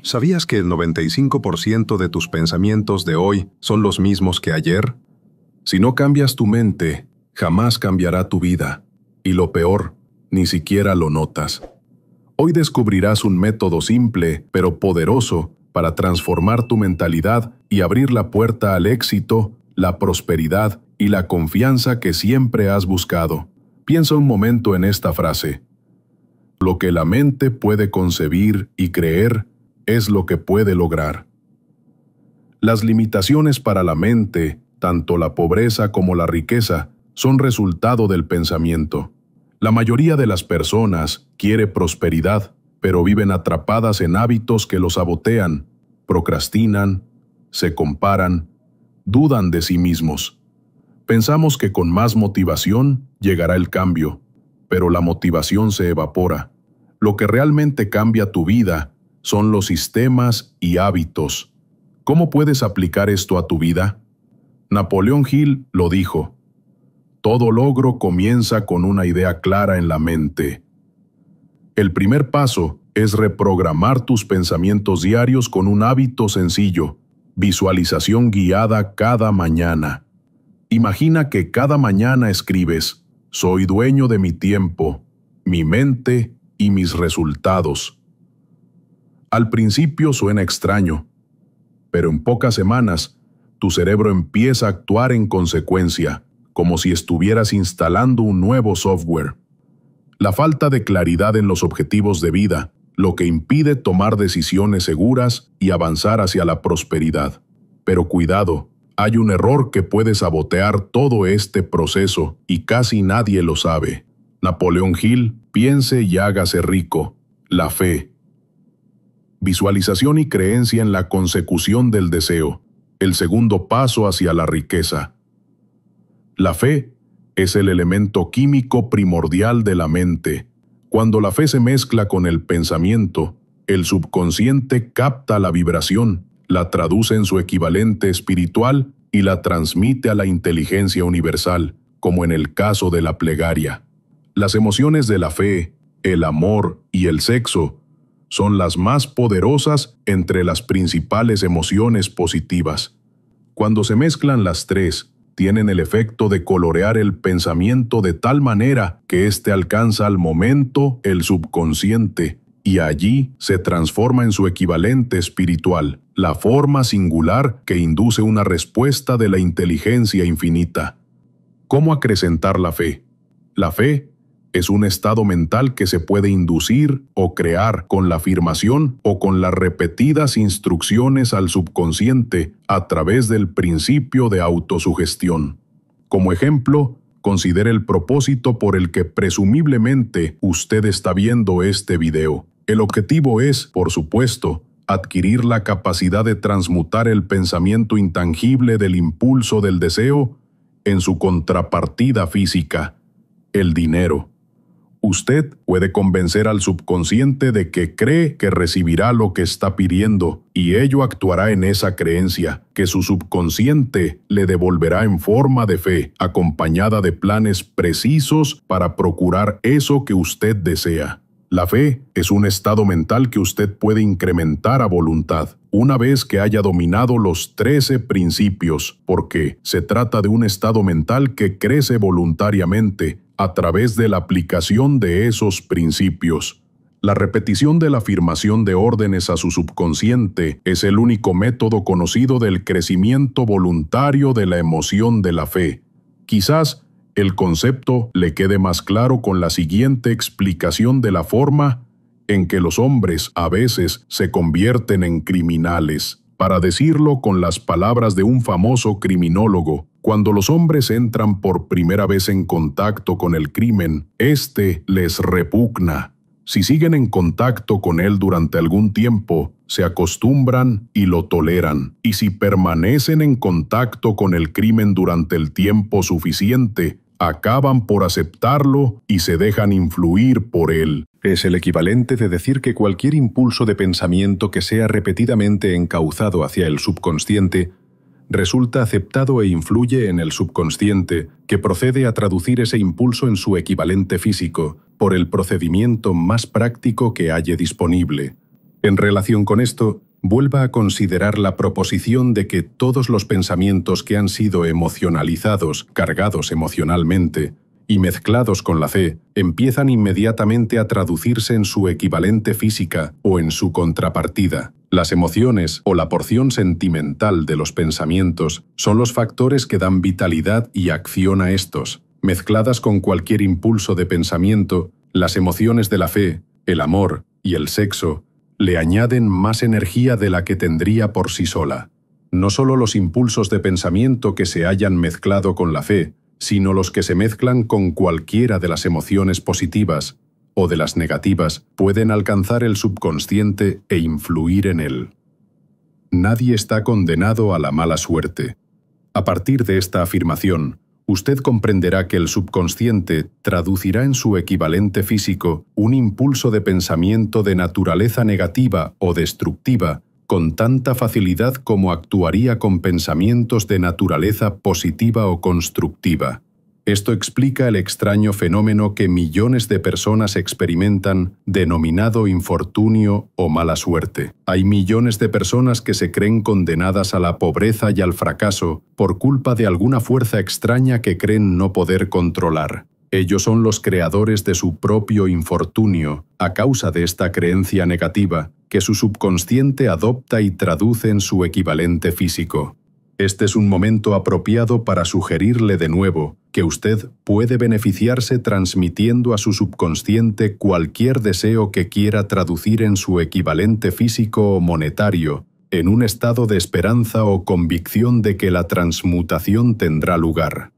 ¿Sabías que el 95% de tus pensamientos de hoy son los mismos que ayer? Si no cambias tu mente, jamás cambiará tu vida. Y lo peor, ni siquiera lo notas. Hoy descubrirás un método simple, pero poderoso, para transformar tu mentalidad y abrir la puerta al éxito, la prosperidad y la confianza que siempre has buscado. Piensa un momento en esta frase. Lo que la mente puede concebir y creer es lo que puede lograr. Las limitaciones para la mente, tanto la pobreza como la riqueza, son resultado del pensamiento. La mayoría de las personas quiere prosperidad, pero viven atrapadas en hábitos que los sabotean, procrastinan, se comparan, dudan de sí mismos. Pensamos que con más motivación llegará el cambio, pero la motivación se evapora. Lo que realmente cambia tu vida son los sistemas y hábitos. ¿Cómo puedes aplicar esto a tu vida? Napoleón Hill lo dijo. Todo logro comienza con una idea clara en la mente. El primer paso es reprogramar tus pensamientos diarios con un hábito sencillo, visualización guiada cada mañana. Imagina que cada mañana escribes, soy dueño de mi tiempo, mi mente y mis resultados. Al principio suena extraño, pero en pocas semanas, tu cerebro empieza a actuar en consecuencia, como si estuvieras instalando un nuevo software. La falta de claridad en los objetivos de vida, lo que impide tomar decisiones seguras y avanzar hacia la prosperidad. Pero cuidado, hay un error que puede sabotear todo este proceso y casi nadie lo sabe. Napoleón Hill, piense y hágase rico. La fe. Visualización y creencia en la consecución del deseo, el segundo paso hacia la riqueza. La fe es el elemento químico primordial de la mente. Cuando la fe se mezcla con el pensamiento, el subconsciente capta la vibración, la traduce en su equivalente espiritual y la transmite a la inteligencia universal, como en el caso de la plegaria. Las emociones de la fe, el amor y el sexo son las más poderosas entre las principales emociones positivas. Cuando se mezclan las tres, tienen el efecto de colorear el pensamiento de tal manera que éste alcanza al momento el subconsciente y allí se transforma en su equivalente espiritual, la forma singular que induce una respuesta de la inteligencia infinita. ¿Cómo acrecentar la fe? La fe es un estado mental que se puede inducir o crear con la afirmación o con las repetidas instrucciones al subconsciente a través del principio de autosugestión. Como ejemplo, considere el propósito por el que presumiblemente usted está viendo este video. El objetivo es, por supuesto, adquirir la capacidad de transmutar el pensamiento intangible del impulso del deseo en su contrapartida física, el dinero. Usted puede convencer al subconsciente de que cree que recibirá lo que está pidiendo y ello actuará en esa creencia, que su subconsciente le devolverá en forma de fe, acompañada de planes precisos para procurar eso que usted desea. La fe es un estado mental que usted puede incrementar a voluntad, una vez que haya dominado los 13 principios, porque se trata de un estado mental que crece voluntariamente a través de la aplicación de esos principios. La repetición de la afirmación de órdenes a su subconsciente es el único método conocido del crecimiento voluntario de la emoción de la fe. Quizás el concepto le quede más claro con la siguiente explicación de la forma en que los hombres a veces se convierten en criminales. Para decirlo con las palabras de un famoso criminólogo, cuando los hombres entran por primera vez en contacto con el crimen, este les repugna. Si siguen en contacto con él durante algún tiempo, se acostumbran y lo toleran. Y si permanecen en contacto con el crimen durante el tiempo suficiente, acaban por aceptarlo y se dejan influir por él. Es el equivalente de decir que cualquier impulso de pensamiento que sea repetidamente encauzado hacia el subconsciente resulta aceptado e influye en el subconsciente, que procede a traducir ese impulso en su equivalente físico, por el procedimiento más práctico que haya disponible. En relación con esto, vuelva a considerar la proposición de que todos los pensamientos que han sido emocionalizados, cargados emocionalmente y mezclados con la fe, empiezan inmediatamente a traducirse en su equivalente física o en su contrapartida. Las emociones o la porción sentimental de los pensamientos son los factores que dan vitalidad y acción a estos. Mezcladas con cualquier impulso de pensamiento, las emociones de la fe, el amor y el sexo le añaden más energía de la que tendría por sí sola. No solo los impulsos de pensamiento que se hayan mezclado con la fe, sino los que se mezclan con cualquiera de las emociones positivas o de las negativas, pueden alcanzar el subconsciente e influir en él. Nadie está condenado a la mala suerte. A partir de esta afirmación, usted comprenderá que el subconsciente traducirá en su equivalente físico un impulso de pensamiento de naturaleza negativa o destructiva con tanta facilidad como actuaría con pensamientos de naturaleza positiva o constructiva. Esto explica el extraño fenómeno que millones de personas experimentan, denominado infortunio o mala suerte. Hay millones de personas que se creen condenadas a la pobreza y al fracaso por culpa de alguna fuerza extraña que creen no poder controlar. Ellos son los creadores de su propio infortunio, a causa de esta creencia negativa, que su subconsciente adopta y traduce en su equivalente físico. Este es un momento apropiado para sugerirle de nuevo que usted puede beneficiarse transmitiendo a su subconsciente cualquier deseo que quiera traducir en su equivalente físico o monetario, en un estado de esperanza o convicción de que la transmutación tendrá lugar.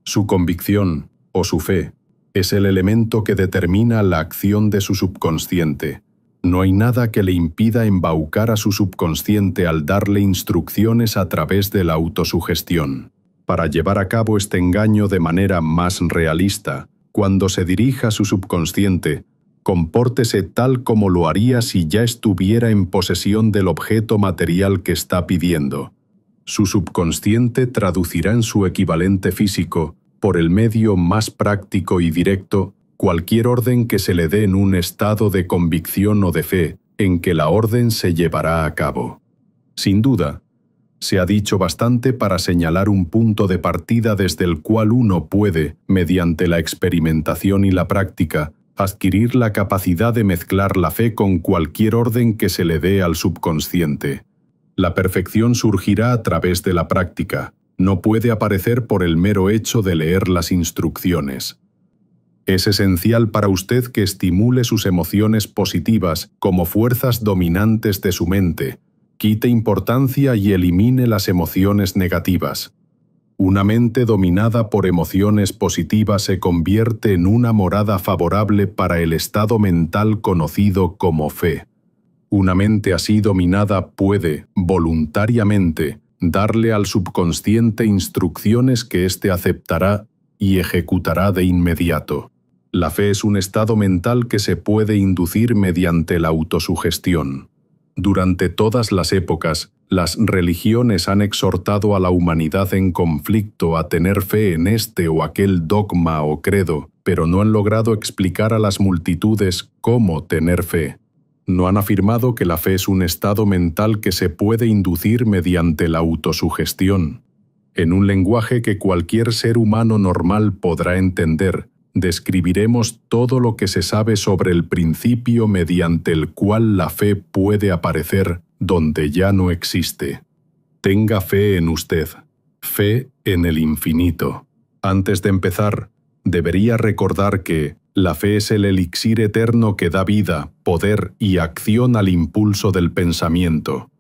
Su convicción, o su fe, es el elemento que determina la acción de su subconsciente. No hay nada que le impida embaucar a su subconsciente al darle instrucciones a través de la autosugestión. Para llevar a cabo este engaño de manera más realista, cuando se dirija a su subconsciente, compórtese tal como lo haría si ya estuviera en posesión del objeto material que está pidiendo. Su subconsciente traducirá en su equivalente físico, por el medio más práctico y directo, cualquier orden que se le dé en un estado de convicción o de fe en que la orden se llevará a cabo. Sin duda, se ha dicho bastante para señalar un punto de partida desde el cual uno puede, mediante la experimentación y la práctica, adquirir la capacidad de mezclar la fe con cualquier orden que se le dé al subconsciente. La perfección surgirá a través de la práctica, no puede aparecer por el mero hecho de leer las instrucciones. Es esencial para usted que estimule sus emociones positivas como fuerzas dominantes de su mente, quite importancia y elimine las emociones negativas. Una mente dominada por emociones positivas se convierte en una morada favorable para el estado mental conocido como fe. Una mente así dominada puede, voluntariamente, darle al subconsciente instrucciones que éste aceptará y ejecutará de inmediato. La fe es un estado mental que se puede inducir mediante la autosugestión. Durante todas las épocas, las religiones han exhortado a la humanidad en conflicto a tener fe en este o aquel dogma o credo, pero no han logrado explicar a las multitudes cómo tener fe. No han afirmado que la fe es un estado mental que se puede inducir mediante la autosugestión. En un lenguaje que cualquier ser humano normal podrá entender, describiremos todo lo que se sabe sobre el principio mediante el cual la fe puede aparecer donde ya no existe. Tenga fe en usted, fe en el infinito. Antes de empezar, debería recordar que la fe es el elixir eterno que da vida, poder y acción al impulso del pensamiento.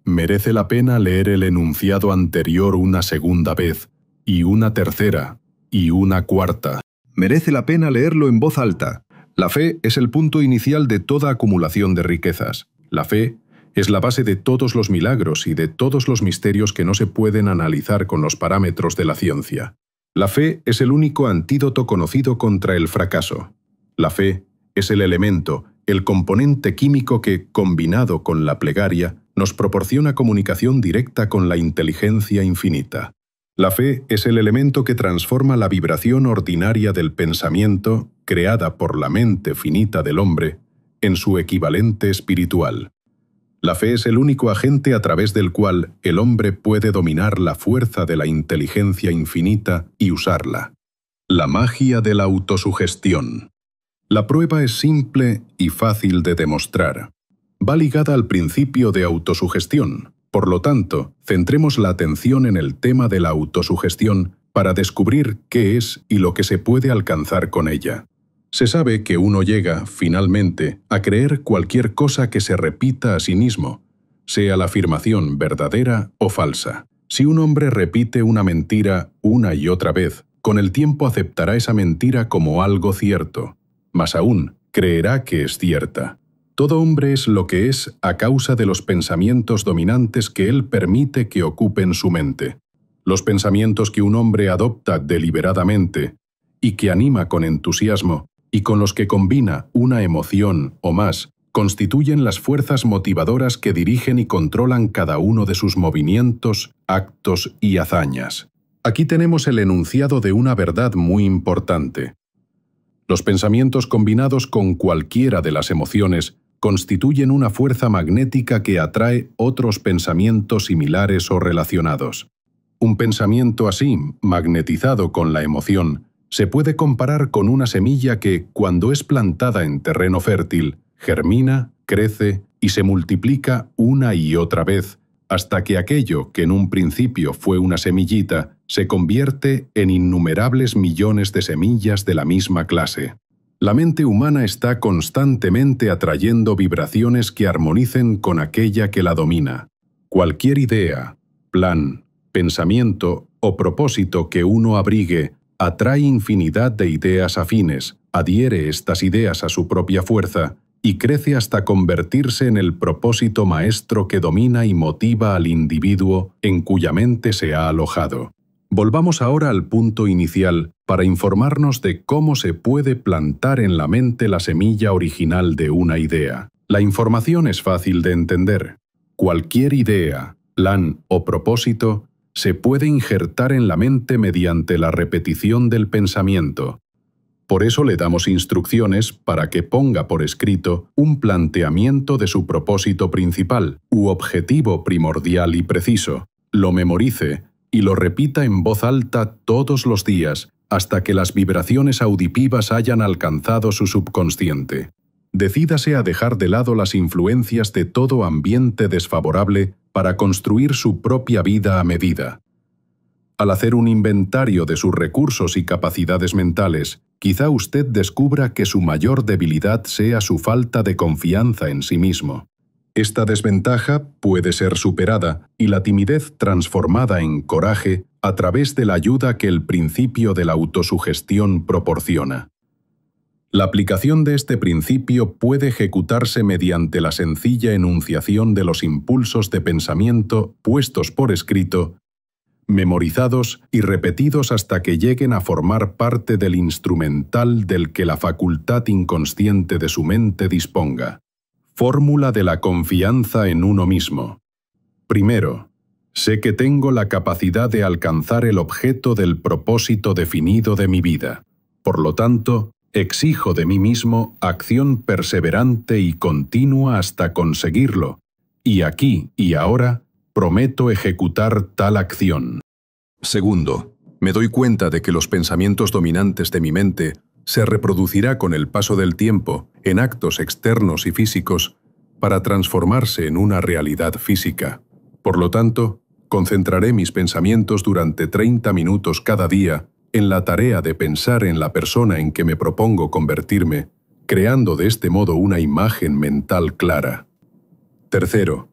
Merece la pena leer el enunciado anterior una segunda vez, y una tercera, y una cuarta. Merece la pena leerlo en voz alta. La fe es el punto inicial de toda acumulación de riquezas. La fe es la base de todos los milagros y de todos los misterios que no se pueden analizar con los parámetros de la ciencia. La fe es el único antídoto conocido contra el fracaso. La fe es el elemento, el componente químico que, combinado con la plegaria, nos proporciona comunicación directa con la inteligencia infinita. La fe es el elemento que transforma la vibración ordinaria del pensamiento, creada por la mente finita del hombre, en su equivalente espiritual. La fe es el único agente a través del cual el hombre puede dominar la fuerza de la inteligencia infinita y usarla. La magia de la autosugestión. La prueba es simple y fácil de demostrar. Va ligada al principio de autosugestión. Por lo tanto, centremos la atención en el tema de la autosugestión para descubrir qué es y lo que se puede alcanzar con ella. Se sabe que uno llega, finalmente, a creer cualquier cosa que se repita a sí mismo, sea la afirmación verdadera o falsa. Si un hombre repite una mentira una y otra vez, con el tiempo aceptará esa mentira como algo cierto. Más aún, creerá que es cierta. Todo hombre es lo que es a causa de los pensamientos dominantes que él permite que ocupen su mente. Los pensamientos que un hombre adopta deliberadamente y que anima con entusiasmo, y con los que combina una emoción o más, constituyen las fuerzas motivadoras que dirigen y controlan cada uno de sus movimientos, actos y hazañas. Aquí tenemos el enunciado de una verdad muy importante. Los pensamientos combinados con cualquiera de las emociones constituyen una fuerza magnética que atrae otros pensamientos similares o relacionados. Un pensamiento así, magnetizado con la emoción, se puede comparar con una semilla que, cuando es plantada en terreno fértil, germina, crece y se multiplica una y otra vez, hasta que aquello que en un principio fue una semillita se convierte en innumerables millones de semillas de la misma clase. La mente humana está constantemente atrayendo vibraciones que armonicen con aquella que la domina. Cualquier idea, plan, pensamiento o propósito que uno abrigue atrae infinidad de ideas afines, adhiere estas ideas a su propia fuerza y crece hasta convertirse en el propósito maestro que domina y motiva al individuo en cuya mente se ha alojado. Volvamos ahora al punto inicial para informarnos de cómo se puede plantar en la mente la semilla original de una idea. La información es fácil de entender. Cualquier idea, plan o propósito se puede injertar en la mente mediante la repetición del pensamiento. Por eso le damos instrucciones para que ponga por escrito un planteamiento de su propósito principal u objetivo primordial y preciso, lo memorice y lo repita en voz alta todos los días hasta que las vibraciones auditivas hayan alcanzado su subconsciente. Decídase a dejar de lado las influencias de todo ambiente desfavorable para construir su propia vida a medida. Al hacer un inventario de sus recursos y capacidades mentales, quizá usted descubra que su mayor debilidad sea su falta de confianza en sí mismo. Esta desventaja puede ser superada y la timidez transformada en coraje a través de la ayuda que el principio de la autosugestión proporciona. La aplicación de este principio puede ejecutarse mediante la sencilla enunciación de los impulsos de pensamiento puestos por escrito, memorizados y repetidos hasta que lleguen a formar parte del instrumental del que la facultad inconsciente de su mente disponga. Fórmula de la confianza en uno mismo. Primero, sé que tengo la capacidad de alcanzar el objeto del propósito definido de mi vida. Por lo tanto, exijo de mí mismo acción perseverante y continua hasta conseguirlo, y aquí y ahora prometo ejecutar tal acción. Segundo, me doy cuenta de que los pensamientos dominantes de mi mente se reproducirá con el paso del tiempo en actos externos y físicos para transformarse en una realidad física. Por lo tanto, concentraré mis pensamientos durante 30 minutos cada día en la tarea de pensar en la persona en que me propongo convertirme, creando de este modo una imagen mental clara. Tercero,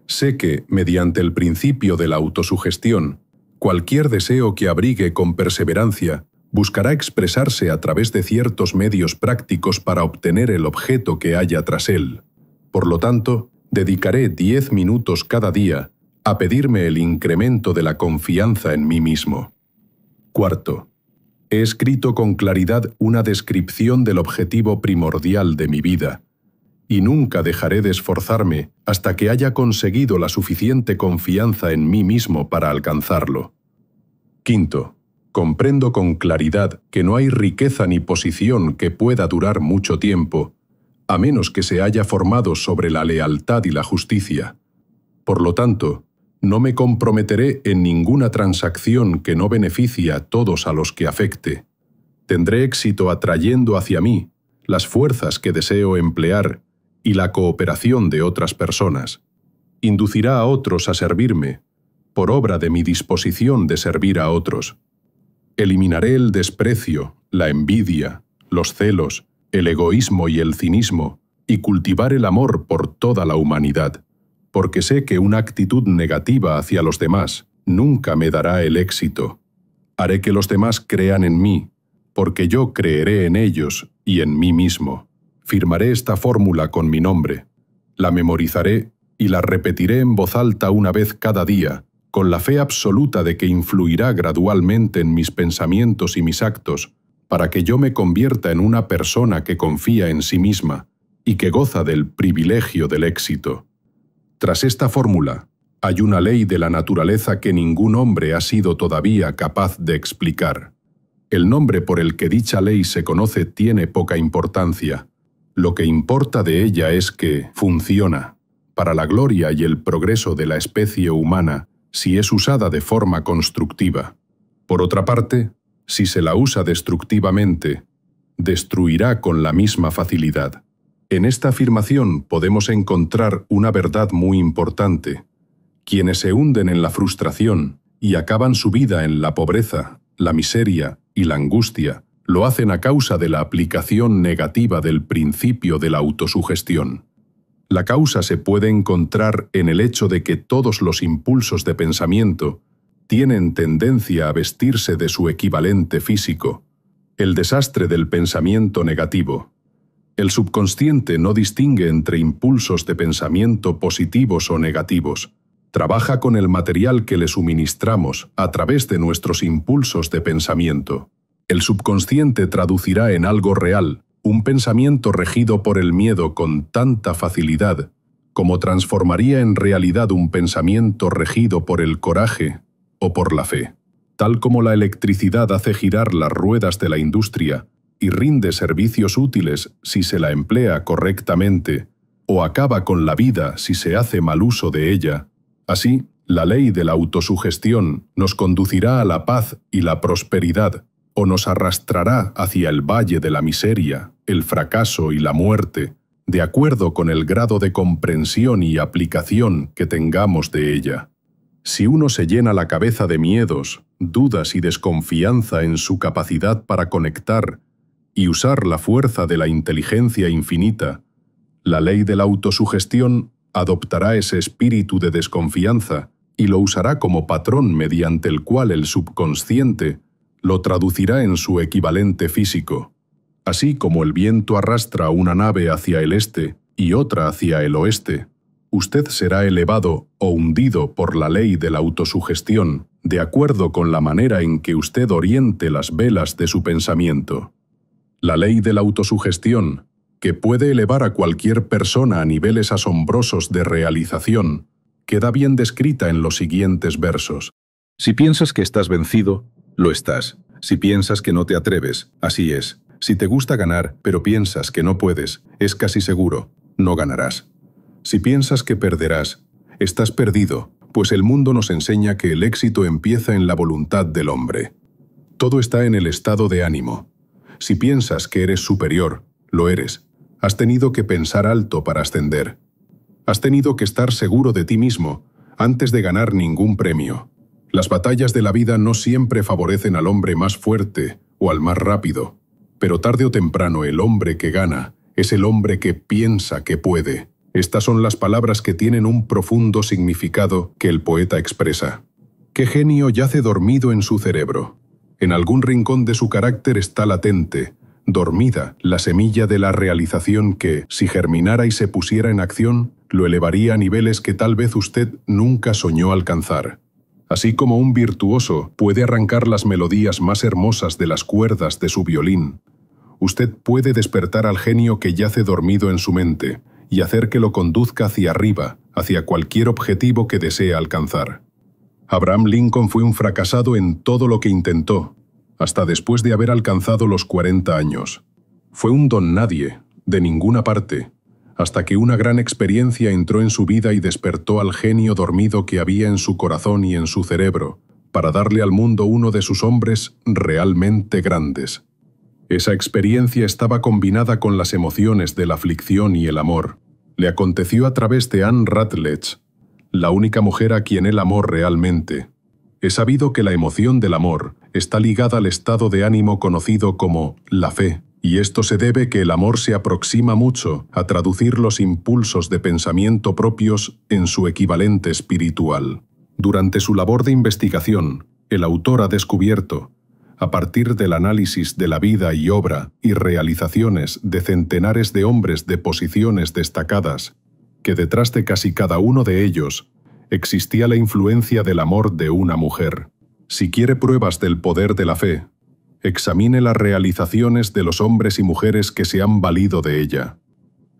sé que, mediante el principio de la autosugestión, cualquier deseo que abrigue con perseverancia buscará expresarse a través de ciertos medios prácticos para obtener el objeto que haya tras él. Por lo tanto, dedicaré 10 minutos cada día a pedirme el incremento de la confianza en mí mismo. Cuarto, he escrito con claridad una descripción del objetivo primordial de mi vida, y nunca dejaré de esforzarme hasta que haya conseguido la suficiente confianza en mí mismo para alcanzarlo. Quinto, comprendo con claridad que no hay riqueza ni posición que pueda durar mucho tiempo, a menos que se haya formado sobre la lealtad y la justicia. Por lo tanto, no me comprometeré en ninguna transacción que no beneficie a todos a los que afecte. Tendré éxito atrayendo hacia mí las fuerzas que deseo emplear y la cooperación de otras personas. Inducirá a otros a servirme, por obra de mi disposición de servir a otros. Eliminaré el desprecio, la envidia, los celos, el egoísmo y el cinismo, y cultivar el amor por toda la humanidad, porque sé que una actitud negativa hacia los demás nunca me dará el éxito. Haré que los demás crean en mí, porque yo creeré en ellos y en mí mismo. Firmaré esta fórmula con mi nombre, la memorizaré y la repetiré en voz alta una vez cada día, con la fe absoluta de que influirá gradualmente en mis pensamientos y mis actos, para que yo me convierta en una persona que confía en sí misma y que goza del privilegio del éxito. Tras esta fórmula, hay una ley de la naturaleza que ningún hombre ha sido todavía capaz de explicar. El nombre por el que dicha ley se conoce tiene poca importancia. Lo que importa de ella es que funciona, para la gloria y el progreso de la especie humana, si es usada de forma constructiva. Por otra parte, si se la usa destructivamente, destruirá con la misma facilidad. En esta afirmación podemos encontrar una verdad muy importante. Quienes se hunden en la frustración y acaban su vida en la pobreza, la miseria y la angustia, lo hacen a causa de la aplicación negativa del principio de la autosugestión. La causa se puede encontrar en el hecho de que todos los impulsos de pensamiento tienen tendencia a vestirse de su equivalente físico, el desastre del pensamiento negativo. El subconsciente no distingue entre impulsos de pensamiento positivos o negativos. Trabaja con el material que le suministramos a través de nuestros impulsos de pensamiento. El subconsciente traducirá en algo real un pensamiento regido por el miedo con tanta facilidad como transformaría en realidad un pensamiento regido por el coraje o por la fe. Tal como la electricidad hace girar las ruedas de la industria y rinde servicios útiles si se la emplea correctamente, o acaba con la vida si se hace mal uso de ella, así, la ley de la autosugestión nos conducirá a la paz y la prosperidad, o nos arrastrará hacia el valle de la miseria, el fracaso y la muerte, de acuerdo con el grado de comprensión y aplicación que tengamos de ella. Si uno se llena la cabeza de miedos, dudas y desconfianza en su capacidad para conectar y usar la fuerza de la inteligencia infinita, la ley de la autosugestión adoptará ese espíritu de desconfianza y lo usará como patrón mediante el cual el subconsciente lo traducirá en su equivalente físico. Así como el viento arrastra una nave hacia el este y otra hacia el oeste, usted será elevado o hundido por la ley de la autosugestión, de acuerdo con la manera en que usted oriente las velas de su pensamiento. La ley de la autosugestión, que puede elevar a cualquier persona a niveles asombrosos de realización, queda bien descrita en los siguientes versos. Si piensas que estás vencido, lo estás. Si piensas que no te atreves, así es. Si te gusta ganar, pero piensas que no puedes, es casi seguro, no ganarás. Si piensas que perderás, estás perdido, pues el mundo nos enseña que el éxito empieza en la voluntad del hombre. Todo está en el estado de ánimo. Si piensas que eres superior, lo eres. Has tenido que pensar alto para ascender. Has tenido que estar seguro de ti mismo antes de ganar ningún premio. Las batallas de la vida no siempre favorecen al hombre más fuerte o al más rápido, pero tarde o temprano el hombre que gana es el hombre que piensa que puede. Estas son las palabras que tienen un profundo significado que el poeta expresa. ¿Qué genio yace dormido en su cerebro? En algún rincón de su carácter está latente, dormida, la semilla de la realización que, si germinara y se pusiera en acción, lo elevaría a niveles que tal vez usted nunca soñó alcanzar. Así como un virtuoso puede arrancar las melodías más hermosas de las cuerdas de su violín, usted puede despertar al genio que yace dormido en su mente y hacer que lo conduzca hacia arriba, hacia cualquier objetivo que desee alcanzar. Abraham Lincoln fue un fracasado en todo lo que intentó, hasta después de haber alcanzado los 40 años. Fue un don nadie, de ninguna parte, hasta que una gran experiencia entró en su vida y despertó al genio dormido que había en su corazón y en su cerebro, para darle al mundo uno de sus hombres realmente grandes. Esa experiencia estaba combinada con las emociones de la aflicción y el amor. Le aconteció a través de Anne Rutledge, la única mujer a quien él amó realmente. He sabido que la emoción del amor está ligada al estado de ánimo conocido como la fe, y esto se debe que el amor se aproxima mucho a traducir los impulsos de pensamiento propios en su equivalente espiritual. Durante su labor de investigación, el autor ha descubierto, a partir del análisis de la vida y obra y realizaciones de centenares de hombres de posiciones destacadas, que detrás de casi cada uno de ellos existía la influencia del amor de una mujer. Si quiere pruebas del poder de la fe, examine las realizaciones de los hombres y mujeres que se han valido de ella.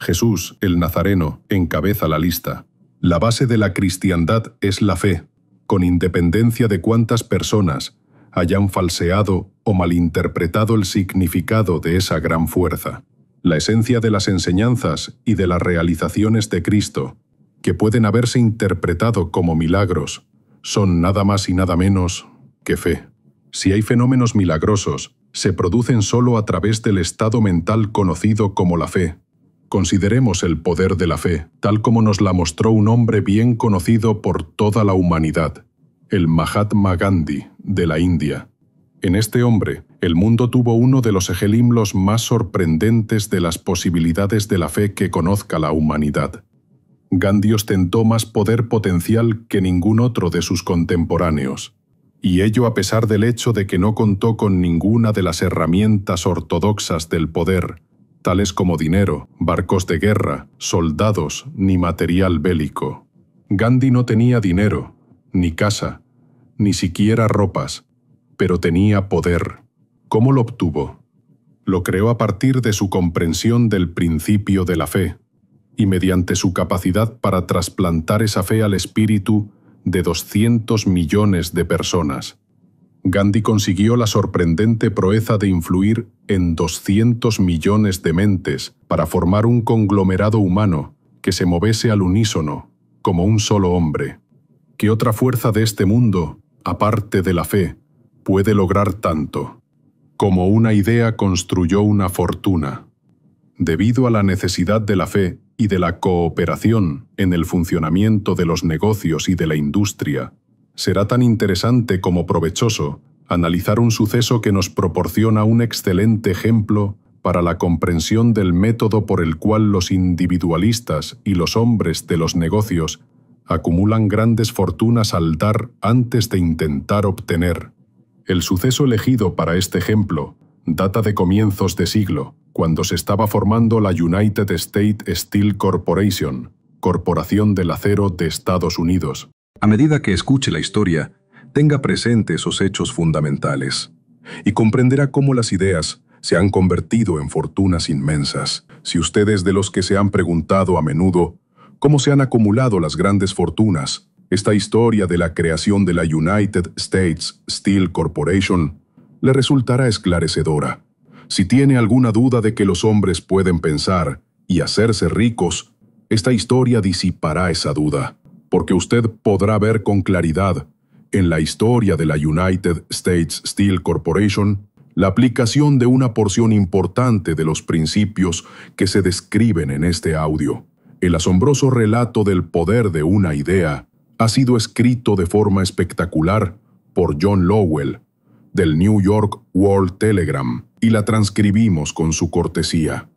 Jesús, el Nazareno, encabeza la lista. La base de la cristiandad es la fe, con independencia de cuántas personas hayan falseado o malinterpretado el significado de esa gran fuerza. La esencia de las enseñanzas y de las realizaciones de Cristo, que pueden haberse interpretado como milagros, son nada más y nada menos que fe. Si hay fenómenos milagrosos, se producen solo a través del estado mental conocido como la fe. Consideremos el poder de la fe, tal como nos la mostró un hombre bien conocido por toda la humanidad, el Mahatma Gandhi, de la India. En este hombre, el mundo tuvo uno de los ejemplos más sorprendentes de las posibilidades de la fe que conozca la humanidad. Gandhi ostentó más poder potencial que ningún otro de sus contemporáneos, y ello a pesar del hecho de que no contó con ninguna de las herramientas ortodoxas del poder, tales como dinero, barcos de guerra, soldados, ni material bélico. Gandhi no tenía dinero, ni casa, ni siquiera ropas, pero tenía poder. ¿Cómo lo obtuvo? Lo creó a partir de su comprensión del principio de la fe, y mediante su capacidad para trasplantar esa fe al espíritu de 200 millones de personas. Gandhi consiguió la sorprendente proeza de influir en 200 millones de mentes para formar un conglomerado humano que se moviese al unísono, como un solo hombre. ¿Qué otra fuerza de este mundo, aparte de la fe, puede lograr tanto? Como una idea construyó una fortuna. Debido a la necesidad de la fe y de la cooperación en el funcionamiento de los negocios y de la industria, será tan interesante como provechoso analizar un suceso que nos proporciona un excelente ejemplo para la comprensión del método por el cual los individualistas y los hombres de los negocios acumulan grandes fortunas al dar antes de intentar obtener. El suceso elegido para este ejemplo data de comienzos de siglo, cuando se estaba formando la United States Steel Corporation, Corporación del Acero de Estados Unidos. A medida que escuche la historia, tenga presente esos hechos fundamentales y comprenderá cómo las ideas se han convertido en fortunas inmensas. Si usted es de los que se han preguntado a menudo cómo se han acumulado las grandes fortunas, esta historia de la creación de la United States Steel Corporation le resultará esclarecedora. Si tiene alguna duda de que los hombres pueden pensar y hacerse ricos, esta historia disipará esa duda, porque usted podrá ver con claridad en la historia de la United States Steel Corporation la aplicación de una porción importante de los principios que se describen en este audio. El asombroso relato del poder de una idea ha sido escrito de forma espectacular por John Lowell, del New York World Telegram, y la transcribimos con su cortesía.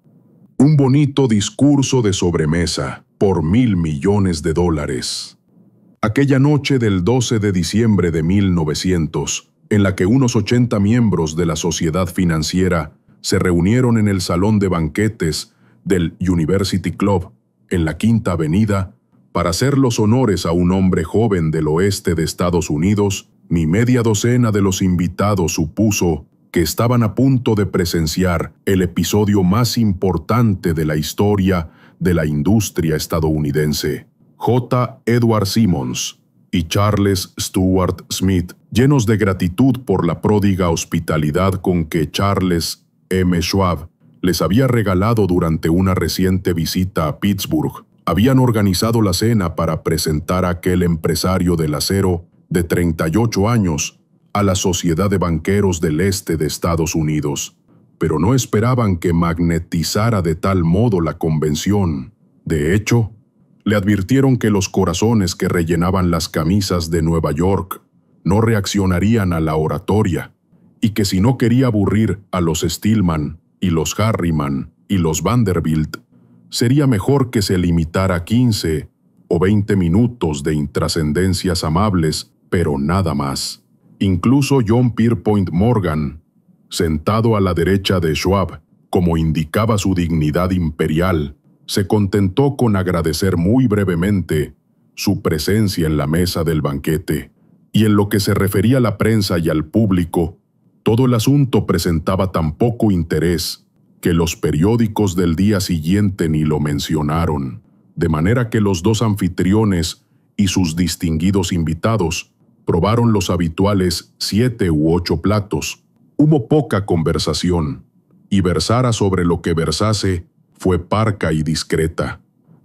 Un bonito discurso de sobremesa por $1.000 millones. Aquella noche del 12 de diciembre de 1900, en la que unos 80 miembros de la sociedad financiera se reunieron en el salón de banquetes del University Club, en la Quinta Avenida, para hacer los honores a un hombre joven del oeste de Estados Unidos, ni media docena de los invitados supuso que estaban a punto de presenciar el episodio más importante de la historia de la industria estadounidense. J. Edward Simmons y Charles Stuart Smith, llenos de gratitud por la pródiga hospitalidad con que Charles M. Schwab les había regalado durante una reciente visita a Pittsburgh. Habían organizado la cena para presentar a aquel empresario del acero de 38 años a la Sociedad de Banqueros del Este de Estados Unidos, pero no esperaban que magnetizara de tal modo la convención. De hecho, le advirtieron que los corazones que rellenaban las camisas de Nueva York no reaccionarían a la oratoria, y que si no quería aburrir a los Stillman y los Harriman y los Vanderbilt, sería mejor que se limitara a 15 o 20 minutos de intrascendencias amables, pero nada más. Incluso John Pierpont Morgan, sentado a la derecha de Schwab, como indicaba su dignidad imperial, se contentó con agradecer muy brevemente su presencia en la mesa del banquete. Y en lo que se refería a la prensa y al público, todo el asunto presentaba tan poco interés que los periódicos del día siguiente ni lo mencionaron, de manera que los dos anfitriones y sus distinguidos invitados probaron los habituales 7 u 8 platos. Hubo poca conversación, y versara sobre lo que versase fue parca y discreta,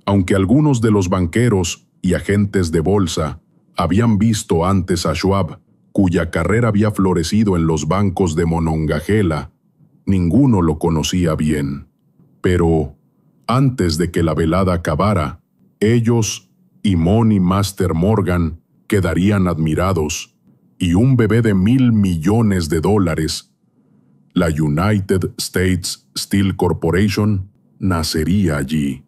aunque algunos de los banqueros y agentes de bolsa habían visto antes a Schwab, cuya carrera había florecido en los bancos de Monongahela. Ninguno lo conocía bien. Pero, antes de que la velada acabara, ellos y Money Master Morgan quedarían admirados, y un bebé de $1,000 millones, la United States Steel Corporation, nacería allí.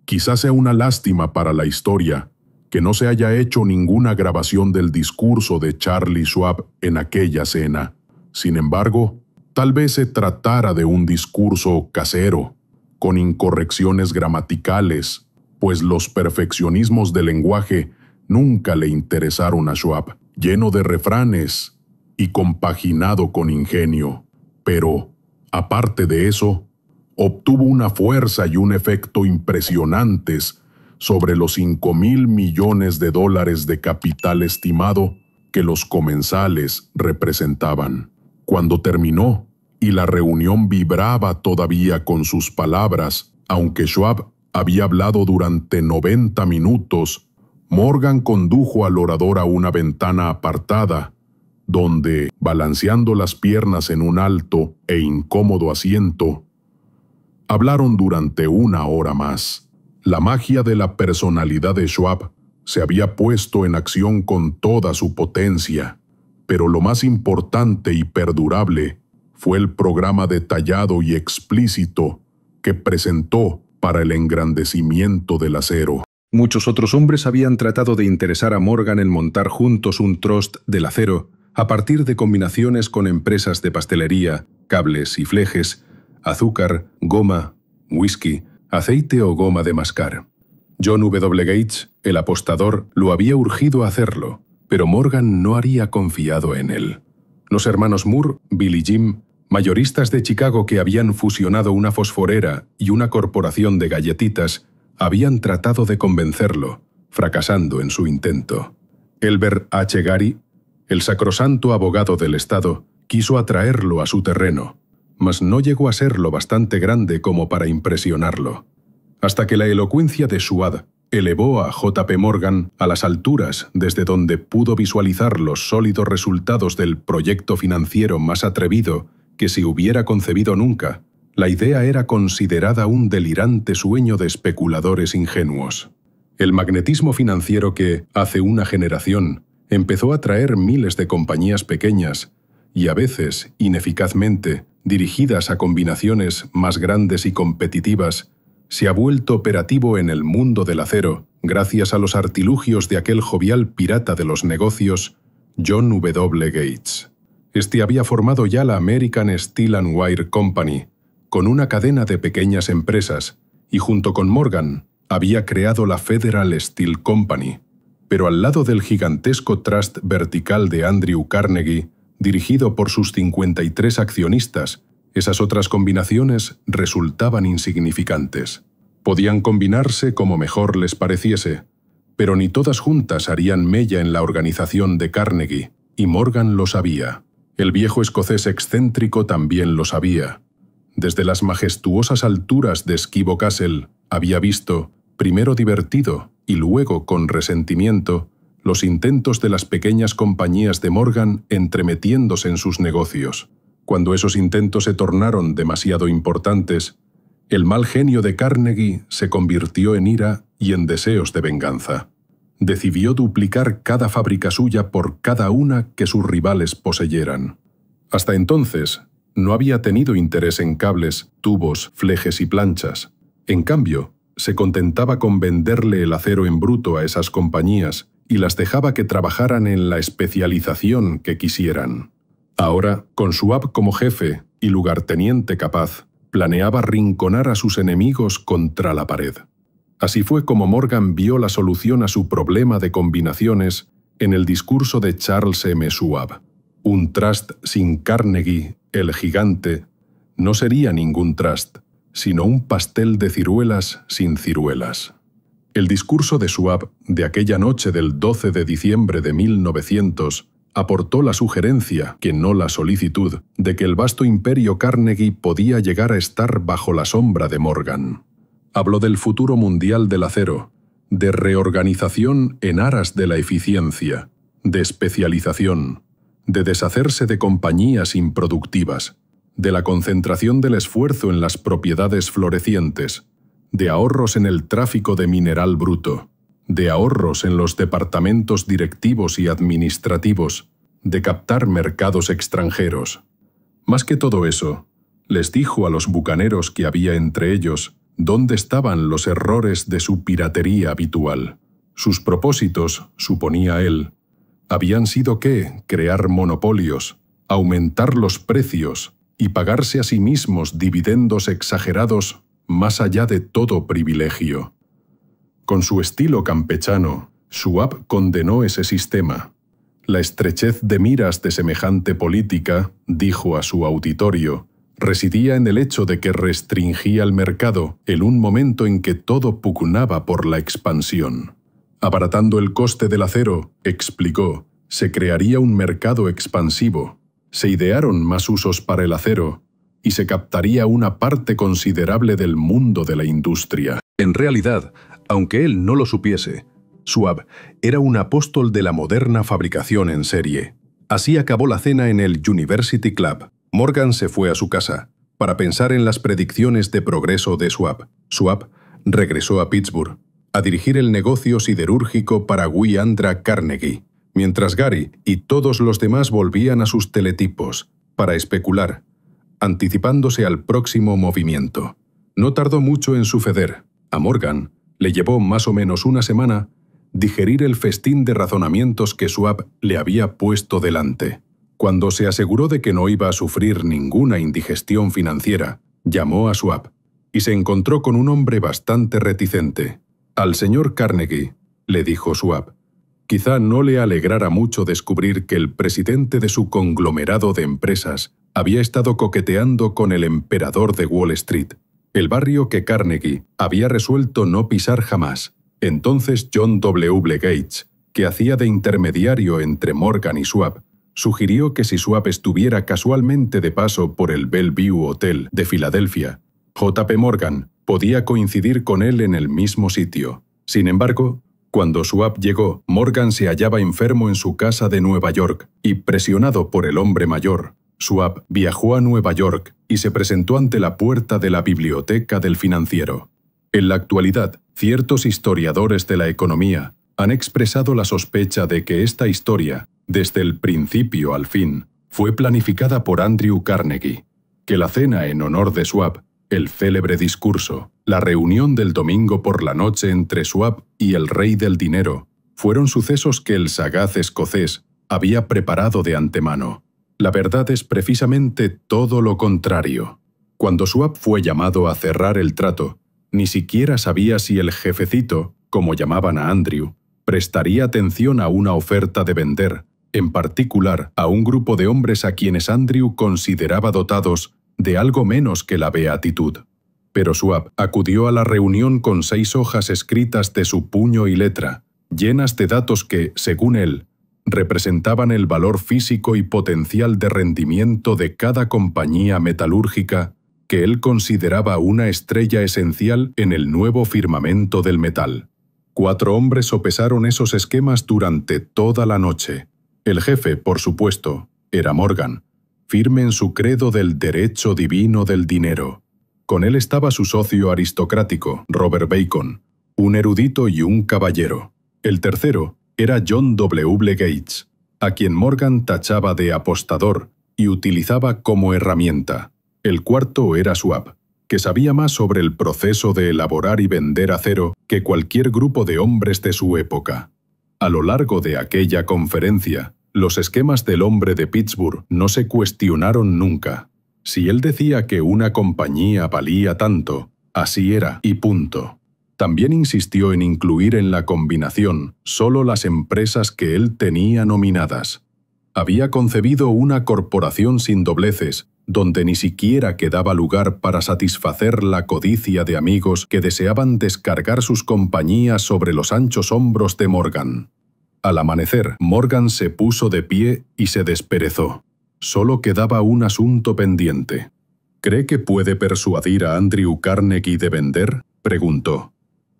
Quizás sea una lástima para la historia que no se haya hecho ninguna grabación del discurso de Charlie Schwab en aquella cena. Sin embargo, tal vez se tratara de un discurso casero, con incorrecciones gramaticales, pues los perfeccionismos del lenguaje nunca le interesaron a Schwab, lleno de refranes y compaginado con ingenio. Pero, aparte de eso, obtuvo una fuerza y un efecto impresionantes sobre los $5,000 millones de capital estimado que los comensales representaban. Cuando terminó, y la reunión vibraba todavía con sus palabras, aunque Schwab había hablado durante 90 minutos, Morgan condujo al orador a una ventana apartada, donde, balanceando las piernas en un alto e incómodo asiento, hablaron durante 1 hora más. La magia de la personalidad de Schwab se había puesto en acción con toda su potencia, pero lo más importante y perdurable fue el programa detallado y explícito que presentó para el engrandecimiento del acero. Muchos otros hombres habían tratado de interesar a Morgan en montar juntos un trust del acero a partir de combinaciones con empresas de pastelería, cables y flejes, azúcar, goma, whisky, aceite o goma de mascar. John W. Gates, el apostador, lo había urgido a hacerlo, pero Morgan no haría confiado en él. Los hermanos Moore, Bill y Jim, mayoristas de Chicago que habían fusionado una fosforera y una corporación de galletitas, habían tratado de convencerlo, fracasando en su intento. Elbert H. Gary, el sacrosanto abogado del Estado, quiso atraerlo a su terreno, mas no llegó a ser lo bastante grande como para impresionarlo. Hasta que la elocuencia de Schwab elevó a J.P. Morgan a las alturas desde donde pudo visualizar los sólidos resultados del proyecto financiero más atrevido que se hubiera concebido nunca, la idea era considerada un delirante sueño de especuladores ingenuos. El magnetismo financiero que, hace una generación, empezó a atraer miles de compañías pequeñas y a veces, ineficazmente, dirigidas a combinaciones más grandes y competitivas, se ha vuelto operativo en el mundo del acero gracias a los artilugios de aquel jovial pirata de los negocios, John W. Gates. Este había formado ya la American Steel and Wire Company, con una cadena de pequeñas empresas, y junto con Morgan había creado la Federal Steel Company. Pero al lado del gigantesco trust vertical de Andrew Carnegie, dirigido por sus 53 accionistas, esas otras combinaciones resultaban insignificantes. Podían combinarse como mejor les pareciese, pero ni todas juntas harían mella en la organización de Carnegie, y Morgan lo sabía. El viejo escocés excéntrico también lo sabía. Desde las majestuosas alturas de Skibo Castle había visto, primero divertido y luego con resentimiento, los intentos de las pequeñas compañías de Morgan entremetiéndose en sus negocios. Cuando esos intentos se tornaron demasiado importantes, el mal genio de Carnegie se convirtió en ira y en deseos de venganza. Decidió duplicar cada fábrica suya por cada una que sus rivales poseyeran. Hasta entonces, no había tenido interés en cables, tubos, flejes y planchas. En cambio, se contentaba con venderle el acero en bruto a esas compañías y las dejaba que trabajaran en la especialización que quisieran. Ahora, con Schwab como jefe y lugarteniente capaz, planeaba rinconar a sus enemigos contra la pared. Así fue como Morgan vio la solución a su problema de combinaciones en el discurso de Charles M. Schwab. Un trust sin Carnegie, el gigante, no sería ningún trust, sino un pastel de ciruelas sin ciruelas. El discurso de Schwab de aquella noche del 12 de diciembre de 1900 aportó la sugerencia, que no la solicitud, de que el vasto imperio Carnegie podía llegar a estar bajo la sombra de Morgan. Habló del futuro mundial del acero, de reorganización en aras de la eficiencia, de especialización, de deshacerse de compañías improductivas, de la concentración del esfuerzo en las propiedades florecientes, de ahorros en el tráfico de mineral bruto, de ahorros en los departamentos directivos y administrativos, de captar mercados extranjeros. Más que todo eso, les dijo a los bucaneros que había entre ellos dónde estaban los errores de su piratería habitual. Sus propósitos, suponía él, habían sido crear monopolios, aumentar los precios y pagarse a sí mismos dividendos exagerados más allá de todo privilegio. Con su estilo campechano, Schwab condenó ese sistema. La estrechez de miras de semejante política, dijo a su auditorio, residía en el hecho de que restringía el mercado en un momento en que todo pugnaba por la expansión. Abaratando el coste del acero, explicó, se crearía un mercado expansivo, se idearon más usos para el acero y se captaría una parte considerable del mundo de la industria. En realidad, aunque él no lo supiese, Schwab era un apóstol de la moderna fabricación en serie. Así acabó la cena en el University Club. Morgan se fue a su casa para pensar en las predicciones de progreso de Schwab. Schwab regresó a Pittsburgh a dirigir el negocio siderúrgico para W. Andra Carnegie, mientras Gary y todos los demás volvían a sus teletipos para especular, anticipándose al próximo movimiento. No tardó mucho en suceder. A Morgan le llevó más o menos una semana digerir el festín de razonamientos que Schwab le había puesto delante. Cuando se aseguró de que no iba a sufrir ninguna indigestión financiera, llamó a Schwab y se encontró con un hombre bastante reticente. Al señor Carnegie, le dijo Schwab, quizá no le alegrara mucho descubrir que el presidente de su conglomerado de empresas había estado coqueteando con el emperador de Wall Street, el barrio que Carnegie había resuelto no pisar jamás. Entonces John W. Gates, que hacía de intermediario entre Morgan y Schwab, sugirió que si Schwab estuviera casualmente de paso por el Bellevue Hotel de Filadelfia, J.P. Morgan podía coincidir con él en el mismo sitio. Sin embargo, cuando Schwab llegó, Morgan se hallaba enfermo en su casa de Nueva York y, presionado por el hombre mayor, Schwab viajó a Nueva York y se presentó ante la puerta de la biblioteca del financiero. En la actualidad, ciertos historiadores de la economía han expresado la sospecha de que esta historia, desde el principio al fin, fue planificada por Andrew Carnegie, que la cena en honor de Schwab, el célebre discurso, la reunión del domingo por la noche entre Schwab y el rey del dinero, fueron sucesos que el sagaz escocés había preparado de antemano. La verdad es precisamente todo lo contrario. Cuando Schwab fue llamado a cerrar el trato, ni siquiera sabía si el jefecito, como llamaban a Andrew, prestaría atención a una oferta de vender, en particular a un grupo de hombres a quienes Andrew consideraba dotados de algo menos que la beatitud. Pero Schwab acudió a la reunión con 6 hojas escritas de su puño y letra, llenas de datos que, según él, representaban el valor físico y potencial de rendimiento de cada compañía metalúrgica que él consideraba una estrella esencial en el nuevo firmamento del metal. 4 hombres sopesaron esos esquemas durante toda la noche. El jefe, por supuesto, era Morgan, firme en su credo del derecho divino del dinero. Con él estaba su socio aristocrático, Robert Bacon, un erudito y un caballero. El tercero era John W. Gates, a quien Morgan tachaba de apostador y utilizaba como herramienta. El cuarto era Schwab, que sabía más sobre el proceso de elaborar y vender acero que cualquier grupo de hombres de su época. A lo largo de aquella conferencia, los esquemas del hombre de Pittsburgh no se cuestionaron nunca. Si él decía que una compañía valía tanto, así era y punto. También insistió en incluir en la combinación solo las empresas que él tenía nominadas. Había concebido una corporación sin dobleces, donde ni siquiera quedaba lugar para satisfacer la codicia de amigos que deseaban descargar sus compañías sobre los anchos hombros de Morgan. Al amanecer, Morgan se puso de pie y se desperezó. Solo quedaba un asunto pendiente. ¿Cree que puede persuadir a Andrew Carnegie de vender?, preguntó.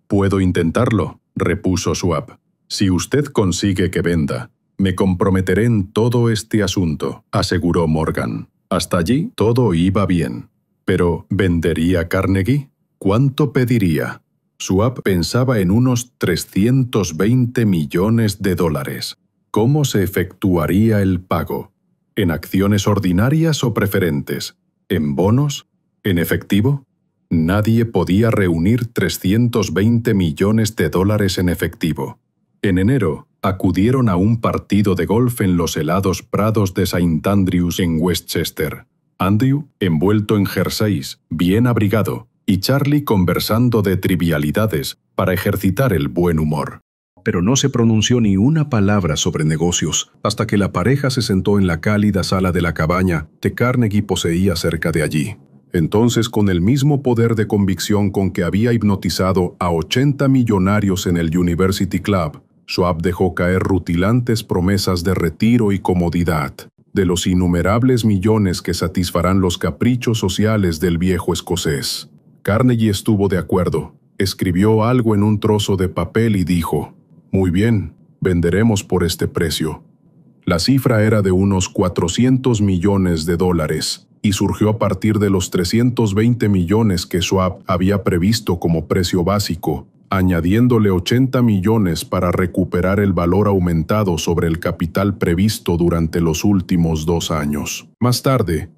«Puedo intentarlo», repuso Schwab. «Si usted consigue que venda, me comprometeré en todo este asunto», aseguró Morgan. Hasta allí todo iba bien. Pero, ¿vendería Carnegie? ¿Cuánto pediría? Schwab pensaba en unos 320 millones de dólares. ¿Cómo se efectuaría el pago? ¿En acciones ordinarias o preferentes? ¿En bonos? ¿En efectivo? Nadie podía reunir 320 millones de dólares en efectivo. En enero, acudieron a un partido de golf en los helados prados de St. Andrews en Westchester. Andrew, envuelto en jerseys, bien abrigado, y Charlie conversando de trivialidades para ejercitar el buen humor. Pero no se pronunció ni una palabra sobre negocios, hasta que la pareja se sentó en la cálida sala de la cabaña que Carnegie poseía cerca de allí. Entonces, con el mismo poder de convicción con que había hipnotizado a 80 millonarios en el University Club, Schwab dejó caer rutilantes promesas de retiro y comodidad, de los innumerables millones que satisfarán los caprichos sociales del viejo escocés. Carnegie estuvo de acuerdo, escribió algo en un trozo de papel y dijo: «Muy bien, venderemos por este precio». La cifra era de unos 400 millones de dólares y surgió a partir de los 320 millones que Schwab había previsto como precio básico, añadiéndole 80 millones para recuperar el valor aumentado sobre el capital previsto durante los últimos 2 años. Más tarde,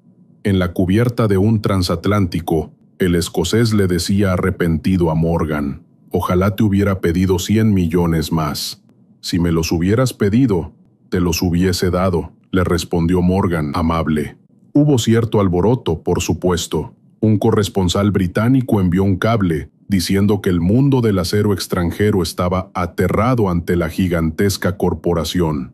en la cubierta de un transatlántico, el escocés le decía arrepentido a Morgan: «Ojalá te hubiera pedido 100 millones más. Si me los hubieras pedido, te los hubiese dado», le respondió Morgan, amable. Hubo cierto alboroto, por supuesto. Un corresponsal británico envió un cable diciendo que el mundo del acero extranjero estaba aterrado ante la gigantesca corporación.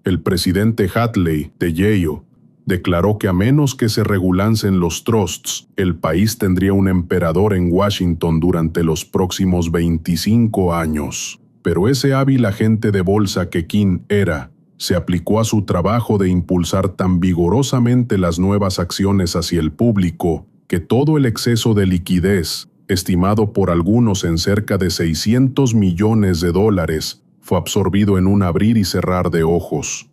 El presidente Hadley, de Yale, declaró que a menos que se regulasen los trusts, el país tendría un emperador en Washington durante los próximos 25 años. Pero ese hábil agente de bolsa que King era, se aplicó a su trabajo de impulsar tan vigorosamente las nuevas acciones hacia el público que todo el exceso de liquidez, estimado por algunos en cerca de 600 millones de dólares, fue absorbido en un abrir y cerrar de ojos.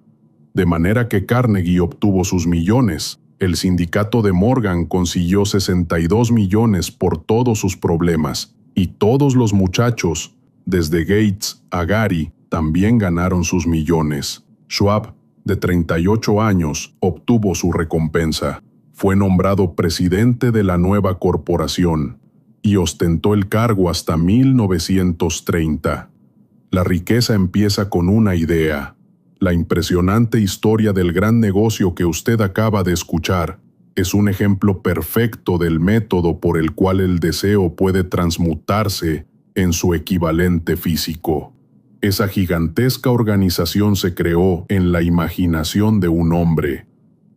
De manera que Carnegie obtuvo sus millones. El sindicato de Morgan consiguió 62 millones por todos sus problemas, y todos los muchachos, desde Gates a Gary, también ganaron sus millones. Schwab, de 38 años, obtuvo su recompensa. Fue nombrado presidente de la nueva corporación y ostentó el cargo hasta 1930. La riqueza empieza con una idea. La impresionante historia del gran negocio que usted acaba de escuchar es un ejemplo perfecto del método por el cual el deseo puede transmutarse en su equivalente físico. Esa gigantesca organización se creó en la imaginación de un hombre.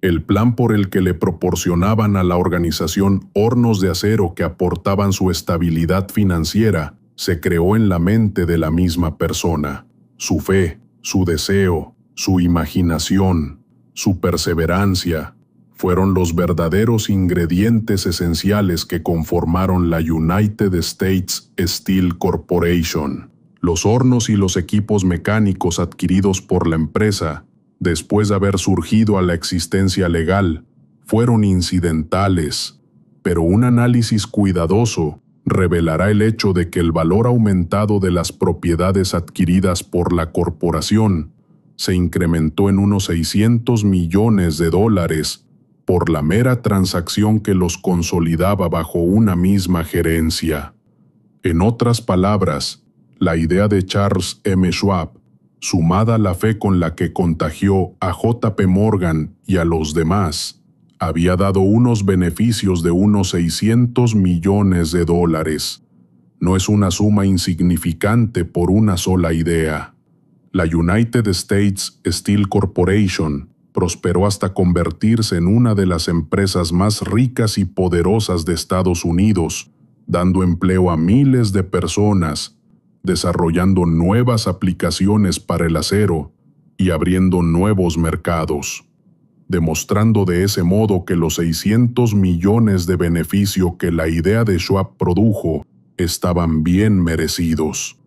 El plan por el que le proporcionaban a la organización hornos de acero que aportaban su estabilidad financiera se creó en la mente de la misma persona. Su fe, su deseo, su imaginación, su perseverancia, fueron los verdaderos ingredientes esenciales que conformaron la United States Steel Corporation. Los hornos y los equipos mecánicos adquiridos por la empresa, después de haber surgido a la existencia legal, fueron incidentales, pero un análisis cuidadoso revelará el hecho de que el valor aumentado de las propiedades adquiridas por la corporación se incrementó en unos $600 millones por la mera transacción que los consolidaba bajo una misma gerencia. En otras palabras, la idea de Charles M. Schwab, sumada a la fe con la que contagió a J.P. Morgan y a los demás, había dado unos beneficios de unos $600 millones. No es una suma insignificante por una sola idea. La United States Steel Corporation prosperó hasta convertirse en una de las empresas más ricas y poderosas de Estados Unidos, dando empleo a miles de personas, desarrollando nuevas aplicaciones para el acero y abriendo nuevos mercados, demostrando de ese modo que los $600 millones de beneficio que la idea de Schwab produjo estaban bien merecidos.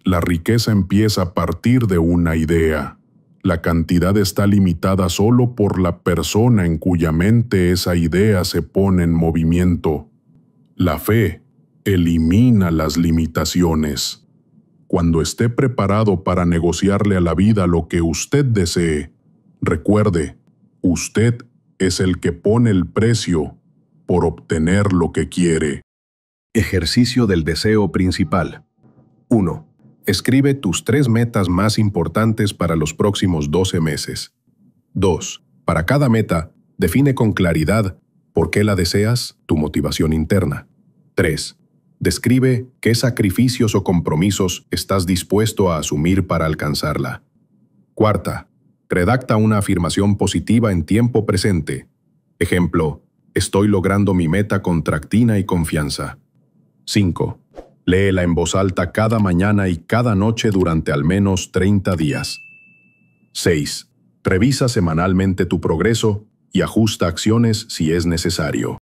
La riqueza empieza a partir de una idea. La cantidad está limitada solo por la persona en cuya mente esa idea se pone en movimiento. La fe elimina las limitaciones. Cuando esté preparado para negociarle a la vida lo que usted desee, recuerde, usted es el que pone el precio por obtener lo que quiere. Ejercicio del deseo principal. 1. Escribe tus 3 metas más importantes para los próximos 12 meses. 2. Para cada meta, define con claridad por qué la deseas, tu motivación interna. 3. Describe qué sacrificios o compromisos estás dispuesto a asumir para alcanzarla. 4. Redacta una afirmación positiva en tiempo presente. Ejemplo, estoy logrando mi meta con tractina y confianza. 5. Léela en voz alta cada mañana y cada noche durante al menos 30 días. 6. Revisa semanalmente tu progreso y ajusta acciones si es necesario.